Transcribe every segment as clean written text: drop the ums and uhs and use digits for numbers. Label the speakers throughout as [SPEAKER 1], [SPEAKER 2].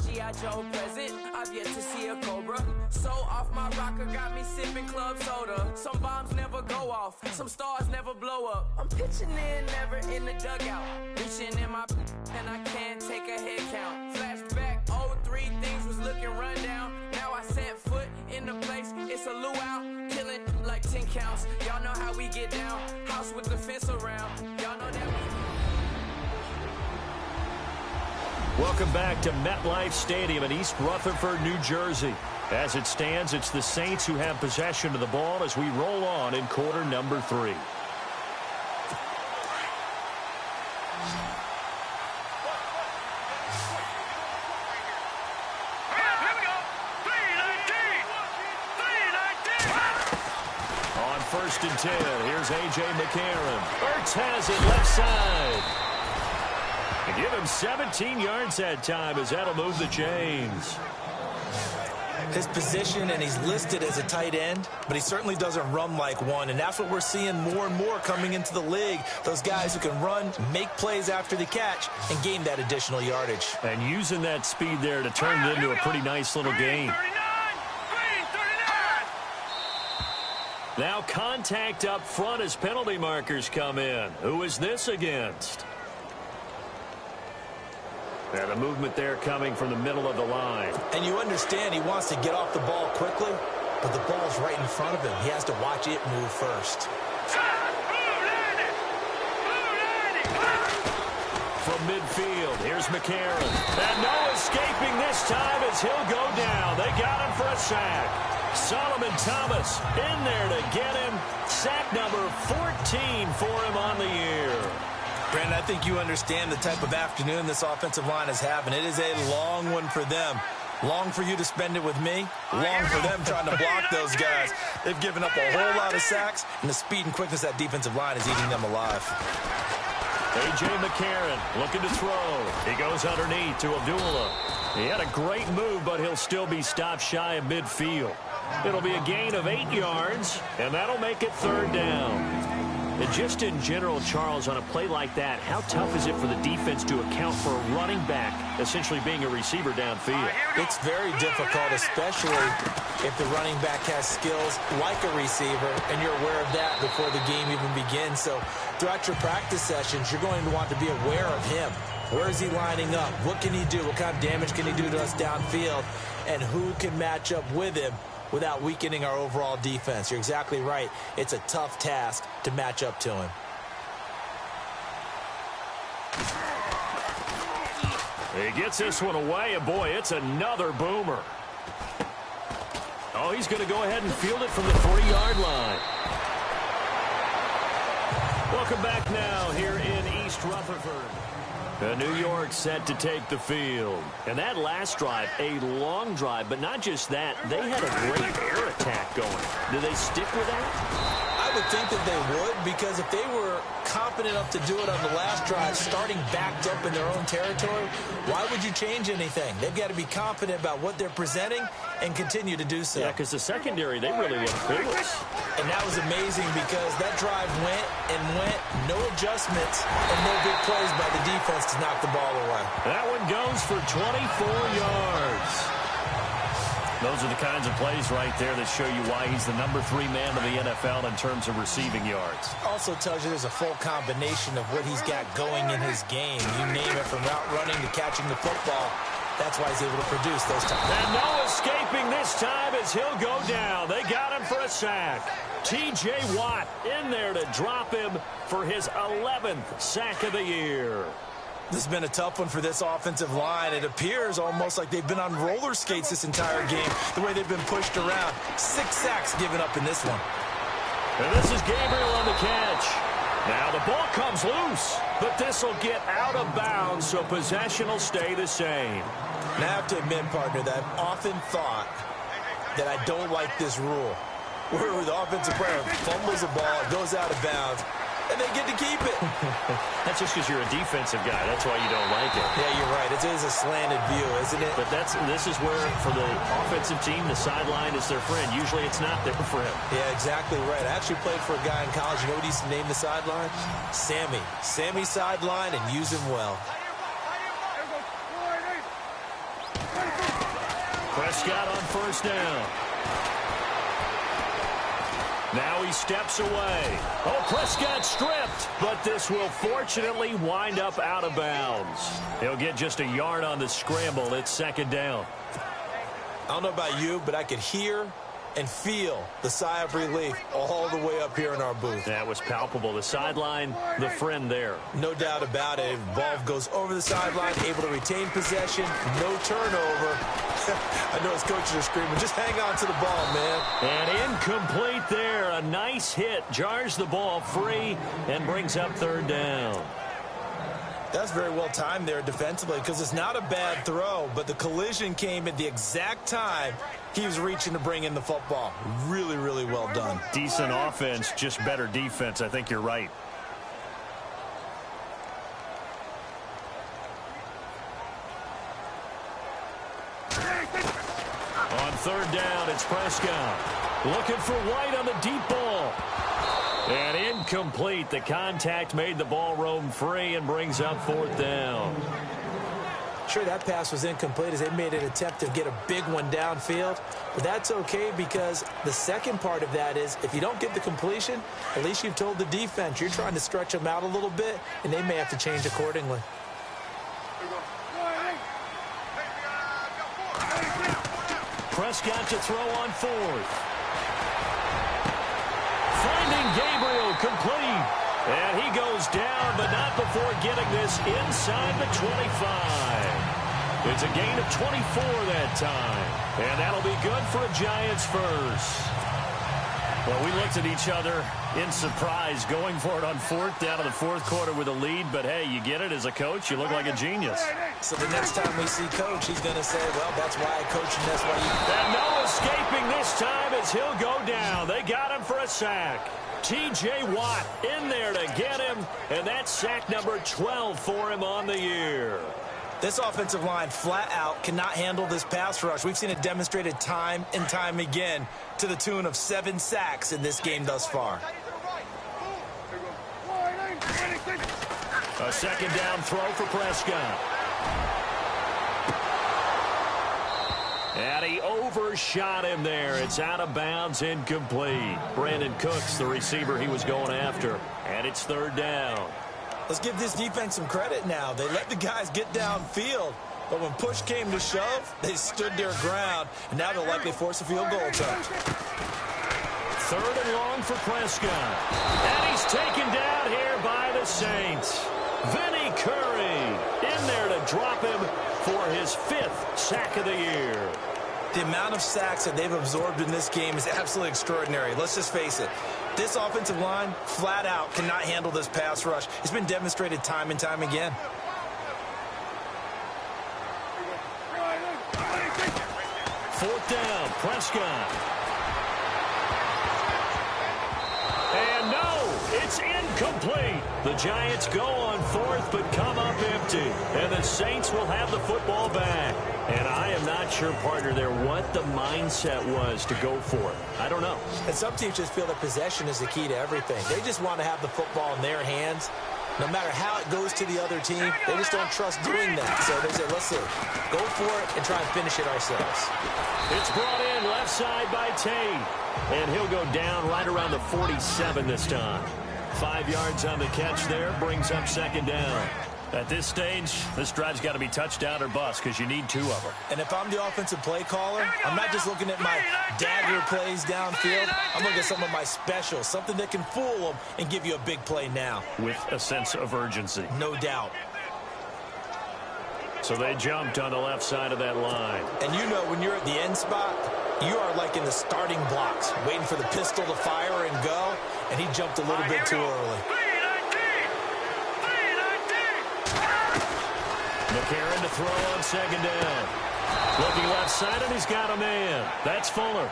[SPEAKER 1] G.I. Joe present, I've yet to see a Cobra. So off my rocker, got me sipping club soda. Some bombs never go off, some stars never blow up. I'm pitching in, never in the dugout. Reaching in my and I can't take a head count. Flashback, 03, things was looking rundown. Now I set foot in the place, it's a luau. Killing like 10 counts, y'all know how we get down. House with the fence around, y'all know that we...
[SPEAKER 2] Welcome back to MetLife Stadium in East Rutherford, New Jersey. As it stands, it's the Saints who have possession of the ball as we roll on in quarter number 3. On 1st and 10, here's A.J. McCarron. Ertz has it left side. Give him 17 yards that time as that'll move the chains.
[SPEAKER 3] His position, and he's listed as a tight end, but he certainly doesn't run like one, and that's what we're seeing more and more coming into the league. Those guys who can run, make plays after the catch, and gain that additional yardage.
[SPEAKER 2] And using that speed there to turn it into a pretty nice little game. Now contact up front as penalty markers come in. Who is this against? And a movement there coming from the middle of the line.
[SPEAKER 3] And you understand he wants to get off the ball quickly, but the ball's right in front of him. He has to watch it move first.
[SPEAKER 2] From midfield, here's McCarron. And no escaping this time as he'll go down. They got him for a sack. Solomon Thomas in there to get him. Sack number 14 for him on the year.
[SPEAKER 3] Brandon, I think you understand the type of afternoon this offensive line is having. It is a long one for them. Long for you to spend it with me. Long for them trying to block those guys. They've given up a whole lot of sacks, and the speed and quickness of that defensive line is eating them alive.
[SPEAKER 2] A.J. McCarron looking to throw. He goes underneath to Abdullah. He had a great move, but he'll still be stopped shy of midfield. It'll be a gain of 8 yards, and that'll make it 3rd down. And just in general, Charles, on a play like that, how tough is it for the defense to account for a running back essentially being a receiver downfield?
[SPEAKER 3] It's very difficult, especially if the running back has skills like a receiver, and you're aware of that before the game even begins. So throughout your practice sessions, you're going to want to be aware of him. Where is he lining up? What can he do? What kind of damage can he do to us downfield? And who can match up with him without weakening our overall defense? You're exactly right. It's a tough task to match up to him.
[SPEAKER 2] He gets this one away, and boy, it's another boomer. Oh, he's going to go ahead and field it from the 40-yard line. Welcome back now here in East Rutherford. New York set to take the field. And that last drive, a long drive, but not just that, they had a great air attack going. Do they stick with that?
[SPEAKER 3] I would think that they would, because if they were competent enough to do it on the last drive, starting backed up in their own territory, why would you change anything? They've got to be confident about what they're presenting and continue to do so.
[SPEAKER 2] Yeah, because the secondary, they really look clueless.
[SPEAKER 3] And that was amazing because that drive went and went, no adjustments, and no big plays by the defense to knock the ball away.
[SPEAKER 2] That one goes for 24 yards. Those are the kinds of plays right there that show you why he's the number 3 man of the NFL in terms of receiving yards.
[SPEAKER 3] Also tells you there's a full combination of what he's got going in his game. You name it, from route running to catching the football. That's why he's able to produce those times.
[SPEAKER 2] And no escaping this time as he'll go down. They got him for a sack. T.J. Watt in there to drop him for his 11th sack of the year.
[SPEAKER 3] This has been a tough one for this offensive line. It appears almost like they've been on roller skates this entire game, the way they've been pushed around. 6 sacks given up in this one.
[SPEAKER 2] And this is Gabriel on the catch. Now the ball comes loose, but this will get out of bounds, so possession will stay the same.
[SPEAKER 3] And I have to admit, partner, that I've often thought that I don't like this rule, where the offensive player fumbles the ball, it goes out of bounds, and they get to keep it.
[SPEAKER 2] That's just because you're a defensive guy. That's why you don't like it.
[SPEAKER 3] Yeah, you're right. It is a slanted view, isn't it?
[SPEAKER 2] But this is where, for the offensive team, the sideline is their friend. Usually it's not there for him.
[SPEAKER 3] Yeah, exactly right. I actually played for a guy in college. You know what he used to name the sideline? Sammy. Sammy sideline, and use him well.
[SPEAKER 2] Prescott on first down. Now he steps away. Oh, Prescott stripped, but this will fortunately wind up out of bounds. He'll get just a yard on the scramble. It's second down.
[SPEAKER 3] I don't know about you, but I could hear and feel the sigh of relief all the way up here in our booth.
[SPEAKER 2] That was palpable. The sideline, the friend there.
[SPEAKER 3] No doubt about it. Ball goes over the sideline, able to retain possession, no turnover. I know his coaches are screaming, just hang on to the ball, man.
[SPEAKER 2] And incomplete there. A nice hit. Jars the ball free and brings up third down.
[SPEAKER 3] That's very well timed there defensively because it's not a bad throw, but the collision came at the exact time he was reaching to bring in the football. Really, really well done.
[SPEAKER 2] Decent offense, just better defense. I think you're right. On third down, it's Prescott. Looking for White on the deep ball. And incomplete. The contact made the ball roam free and brings up fourth down.
[SPEAKER 3] Sure, that pass was incomplete as they made an attempt to get a big one downfield. But that's okay because the second part of that is if you don't get the completion, at least you've told the defense you're trying to stretch them out a little bit, and they may have to change accordingly.
[SPEAKER 2] Prescott to throw on fourth. Finding Gabriel complete. And he goes down, but not before getting this inside the 25. It's a gain of 24 that time. And that'll be good for a Giants first. Well, we looked at each other in surprise going for it on fourth down in the fourth quarter with a lead. But, hey, you get it as a coach. You look like a genius.
[SPEAKER 3] So the next time we see Coach, he's going to say, well, that's why I coach and that's why you...
[SPEAKER 2] And no escaping this time as he'll go down. They got him for a sack. T.J. Watt in there to get him. And that's sack number 12 for him on the year.
[SPEAKER 3] This offensive line flat out cannot handle this pass rush. We've seen it demonstrated time and time again to the tune of 7 sacks in this game thus far.
[SPEAKER 2] A second down throw for Prescott. And he overshot him there. It's out of bounds, incomplete. Brandon Cooks, the receiver he was going after. And it's third down.
[SPEAKER 3] Let's give this defense some credit now. They let the guys get downfield, but when push came to shove, they stood their ground, and now they'll likely force a field goal attempt.
[SPEAKER 2] Third and long for Prescott. And he's taken down here by the Saints. Vinny Curry in there to drop him for his 5th sack of the year.
[SPEAKER 3] The amount of sacks that they've absorbed in this game is absolutely extraordinary. Let's just face it. This offensive line, flat out, cannot handle this pass rush. It's been demonstrated time and time again.
[SPEAKER 2] Fourth down, Prescott. And no, it's incomplete. The Giants go on fourth, but come up empty. And the Saints will have the football back. And I am not sure, partner, there what the mindset was to go for it. I don't know.
[SPEAKER 3] And some teams just feel that possession is the key to everything. They just want to have the football in their hands. No matter how it goes to the other team, they just don't trust doing that. So they say, let's see, go for it and try and finish it ourselves.
[SPEAKER 2] It's brought in left side by Tate. And he'll go down right around the 47 this time. 5 yards on the catch there, brings up second down. At this stage, this drive's got to be touchdown or bust because you need 2 of them.
[SPEAKER 3] And if I'm the offensive play caller, I'm not just looking at my dagger plays downfield. I'm looking at some of my specials, something that can fool them and give you a big play now.
[SPEAKER 2] With a sense of urgency.
[SPEAKER 3] No doubt.
[SPEAKER 2] So they jumped on the left side of that line.
[SPEAKER 3] And you know when you're at the end spot, you are like in the starting blocks, waiting for the pistol to fire and go, and he jumped a little bit too early.
[SPEAKER 2] McCarron to throw on second down. Looking left side, and he's got a man. That's Fuller.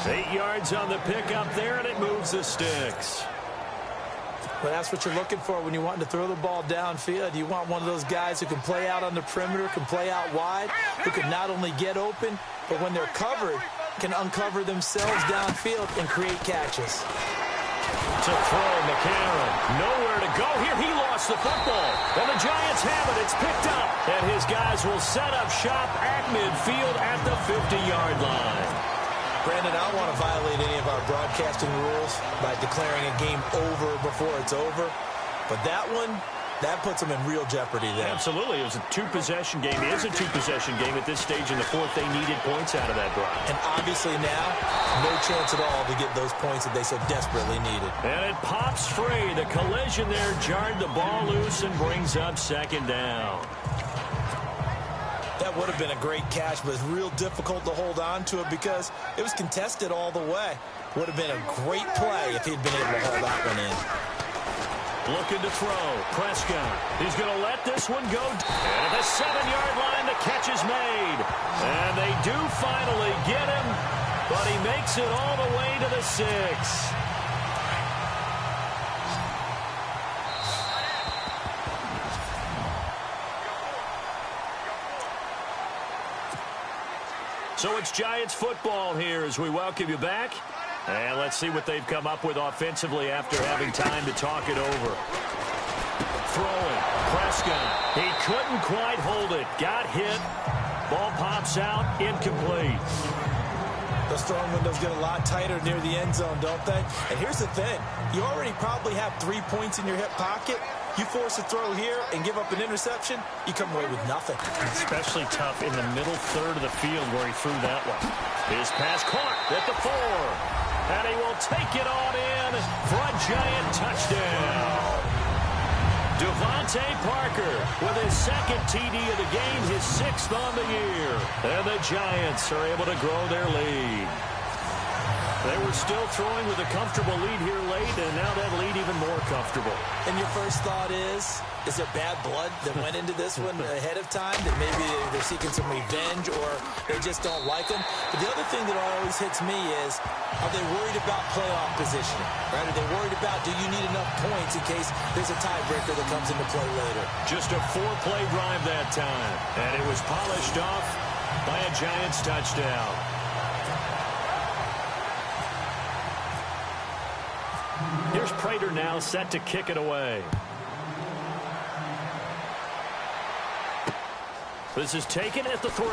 [SPEAKER 2] 8 yards on the pickup there, and it moves the sticks.
[SPEAKER 3] Well, that's what you're looking for when you want to throw the ball downfield. You want one of those guys who can play out on the perimeter, can play out wide, who can not only get open, but when they're covered, can uncover themselves downfield and create catches.
[SPEAKER 2] To throw, McCarron. Nowhere to go here. He lost the football. And the Giants have it. It's picked up. And his guys will set up shop at midfield at the 50-yard line.
[SPEAKER 3] Brandon, I don't want to violate any of our broadcasting rules by declaring a game over before it's over. But that one, that puts them in real jeopardy there.
[SPEAKER 2] Absolutely. It was a two-possession game. It is a two-possession game at this stage in the fourth. They needed points out of that drive.
[SPEAKER 3] And obviously now, no chance at all to get those points that they so desperately needed.
[SPEAKER 2] And it pops free. The collision there jarred the ball loose and brings up second down.
[SPEAKER 3] That would have been a great catch, but it's real difficult to hold on to it because it was contested all the way. Would have been a great play if he'd been able to hold that one in.
[SPEAKER 2] Looking to throw. Prescott. He's going to let this one go. And at the 7-yard line, the catch is made. And they do finally get him, but he makes it all the way to the 6. So it's Giants football here as we welcome you back. And let's see what they've come up with offensively after having time to talk it over. Throwing. Prescott. He couldn't quite hold it. Got hit. Ball pops out. Incomplete.
[SPEAKER 3] Those throwing windows get a lot tighter near the end zone, don't they? And here's the thing. You already probably have 3 points in your hip pocket. You force a throw here and give up an interception, you come away with nothing.
[SPEAKER 2] Especially tough in the middle third of the field where he threw that one. His pass caught at the 4. And he will take it on in for a Giant touchdown. Devontae Parker with his second TD of the game, his 6th on the year. And the Giants are able to grow their lead. They were still throwing with a comfortable lead here late, and now that lead even more comfortable.
[SPEAKER 3] And your first thought is there bad blood that went into this one ahead of time, that maybe they're seeking some revenge or they just don't like them? But the other thing that always hits me is, are they worried about playoff positioning? Right? Are they worried about, do you need enough points in case there's a tiebreaker that comes into play later?
[SPEAKER 2] Just a 4-play drive that time, and it was polished off by a Giants touchdown. Here's Prater now set to kick it away. This is taken at the 3.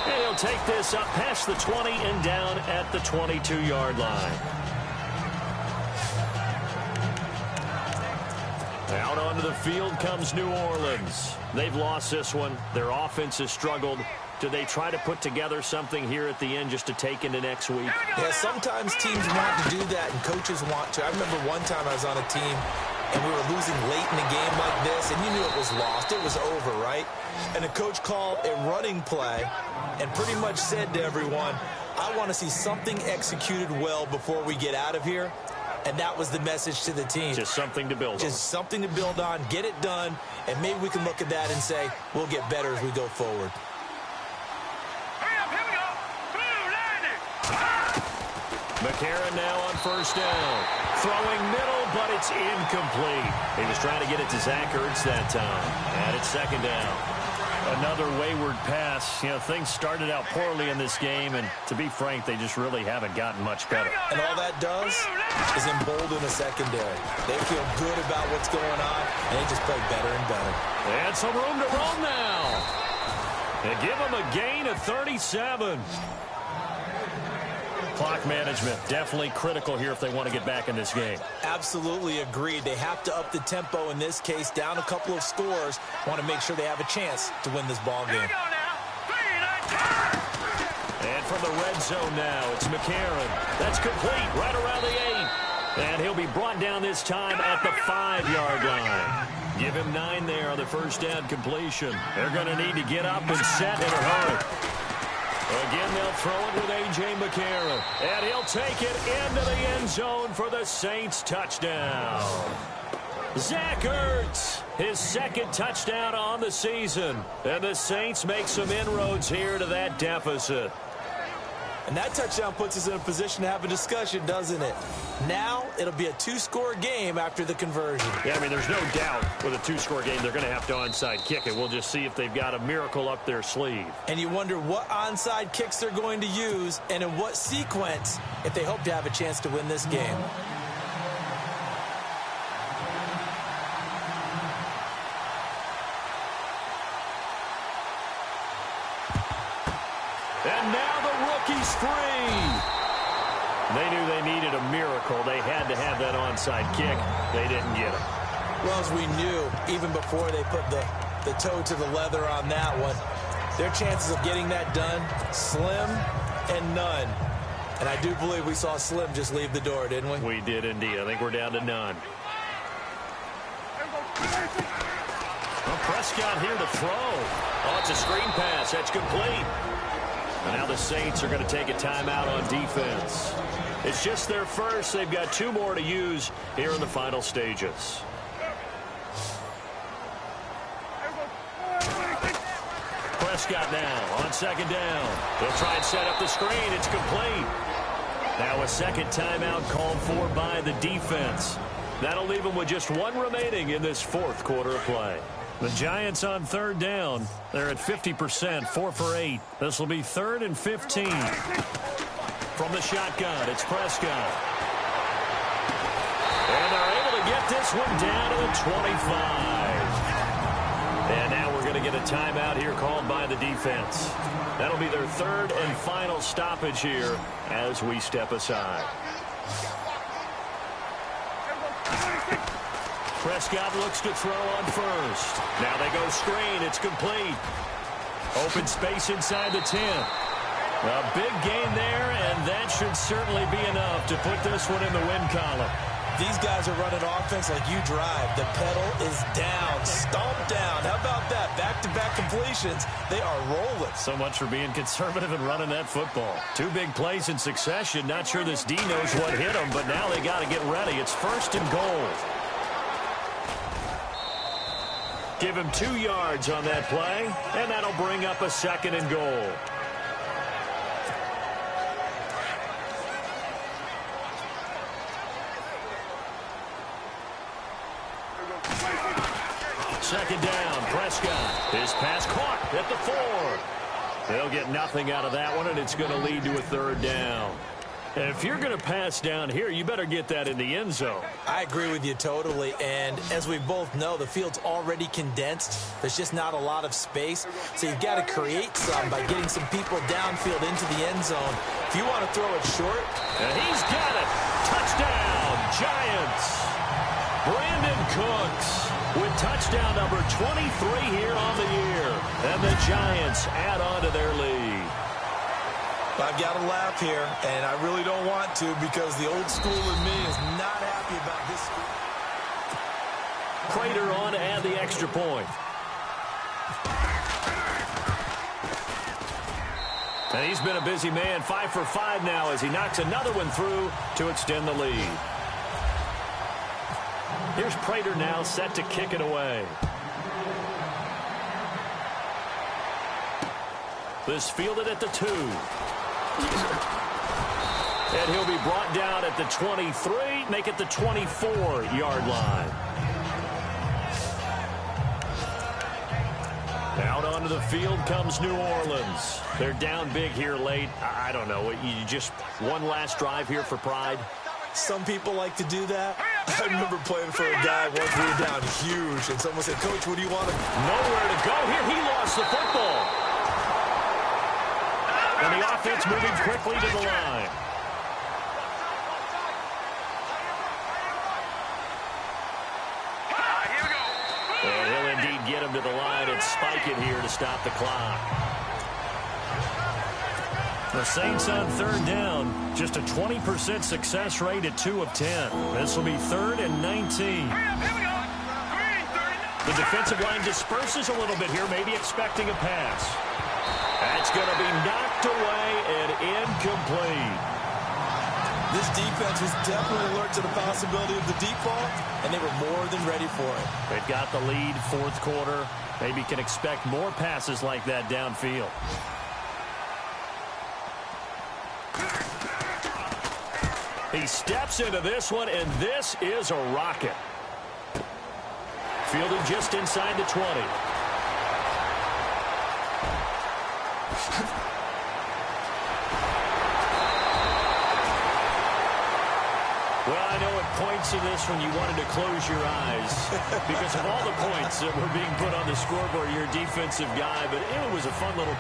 [SPEAKER 2] And he'll take this up past the 20 and down at the 22-yard line. Out onto the field comes New Orleans. They've lost this one. Their offense has struggled. Do they try to put together something here at the end just to take into next week?
[SPEAKER 3] Yeah, sometimes teams want to do that and coaches want to. I remember one time I was on a team and we were losing late in a game like this, and you knew it was lost. It was over, right? And the coach called a running play and pretty much said to everyone, I want to see something executed well before we get out of here. And that was the message to the team.
[SPEAKER 2] Just something to build on.
[SPEAKER 3] Just something to build on, get it done, and maybe we can look at that and say, we'll get better as we go forward.
[SPEAKER 2] McCarron now on first down. Throwing middle, but it's incomplete. He was trying to get it to Zach Ertz that time. And it's second down. Another wayward pass. You know, things started out poorly in this game, and to be frank, they just really haven't gotten much better.
[SPEAKER 3] And all that does is embolden the secondary. They feel good about what's going on, and they just play better and better.
[SPEAKER 2] And some room to roam now. They give them a gain of 37. Clock management definitely critical here if they want to get back in this game.
[SPEAKER 3] Absolutely agreed. They have to up the tempo in this case, down a couple of scores. Want to make sure they have a chance to win this ball game.
[SPEAKER 2] And from the red zone now, it's McCarron. That's complete right around the 8. And he'll be brought down this time at the 5-yard line. Give him 9 there on the first down completion. They're going to need to get up and set in a hurry. Again, they'll throw it with A.J. McCarron. And he'll take it into the end zone for the Saints touchdown. Zach Ertz, his second touchdown on the season. And the Saints make some inroads here to that deficit.
[SPEAKER 3] And that touchdown puts us in a position to have a discussion, doesn't it? Now it'll be a 2-score game after the conversion.
[SPEAKER 2] Yeah, I mean, there's no doubt with a 2-score game they're going to have to onside kick it. We'll just see if they've got a miracle up their sleeve.
[SPEAKER 3] And you wonder what onside kicks they're going to use and in what sequence if they hope to have a chance to win this game.
[SPEAKER 2] And now the rookie's free. They knew they needed a miracle. They had to have that onside kick. They didn't get it.
[SPEAKER 3] Well, as we knew, even before they put the toe to the leather on that one, their chances of getting that done, slim and none. And I do believe we saw Slim just leave the door, didn't we?
[SPEAKER 2] We did indeed. I think we're down to none. Well, Prescott here to throw. Oh, it's a screen pass. That's complete. And now the Saints are going to take a timeout on defense. It's just their first. They've got 2 more to use here in the final stages. Prescott now on second down. He'll try and set up the screen. It's complete. Now a second timeout called for by the defense. That'll leave them with just 1 remaining in this 4th quarter of play. The Giants on third down. They're at 50%, 4 for 8. This will be 3rd and 15. From the shotgun, it's Prescott. And they're able to get this one down to the 25. And now we're going to get a timeout here called by the defense. That'll be their 3rd and final stoppage here as we step aside. Prescott looks to throw on first. Now they go screen. It's complete. Open space inside the 10. A big gain there, and that should certainly be enough to put this one in the win column.
[SPEAKER 3] These guys are running offense like you drive. The pedal is down, stomped down. How about that? Back-to-back completions. They are rolling.
[SPEAKER 2] So much for being conservative and running that football. 2 big plays in succession. Not sure this D knows what hit them, but now they got to get ready. It's 1st and goal. Give him 2 yards on that play, and that'll bring up a 2nd and goal. Second down, Prescott. His pass caught at the 4. They'll get nothing out of that one, and it's going to lead to a 3rd down. And if you're going to pass down here, you better get that in the end zone.
[SPEAKER 3] I agree with you totally, and as we both know, the field's already condensed. There's just not a lot of space, so you've got to create some by getting some people downfield into the end zone. If you want to throw it short.
[SPEAKER 2] And he's got it. Touchdown, Giants. Brandon Cooks with touchdown number 23 here on the year. And the Giants add on to their lead.
[SPEAKER 3] I've got to laugh here, and I really don't want to because the old school in me is not happy about this school.
[SPEAKER 2] Prater on to add the extra point. And he's been a busy man, 5 for 5 now as he knocks another one through to extend the lead. Here's Prater now set to kick it away. This fielded at the 2. And he'll be brought down at the 23, make it the 24-yard line. Out onto the field comes New Orleans. They're down big here late. I don't know. You just one last drive here for pride?
[SPEAKER 3] Some people like to do that. I remember playing for a guy once we were down huge, and someone said, Coach, what do you want to...
[SPEAKER 2] Nowhere to go here. He lost the football. And the offense moving quickly to the line. And he'll indeed get him to the line and spike it here to stop the clock. The Saints on third down, just a 20% success rate at 2 of 10. This will be 3rd and 19. The defensive line disperses a little bit here, maybe expecting a pass. That's going to be knocked away and incomplete.
[SPEAKER 3] This defense was definitely alert to the possibility of the deep ball, and they were more than ready for it.
[SPEAKER 2] They've got the lead, 4th quarter. Maybe can expect more passes like that downfield. He steps into this one, and this is a rocket. Fielded just inside the 20. Well, I know at points of this when you wanted to close your eyes because of all the points that were being put on the scoreboard, you're a defensive guy, but it was a fun little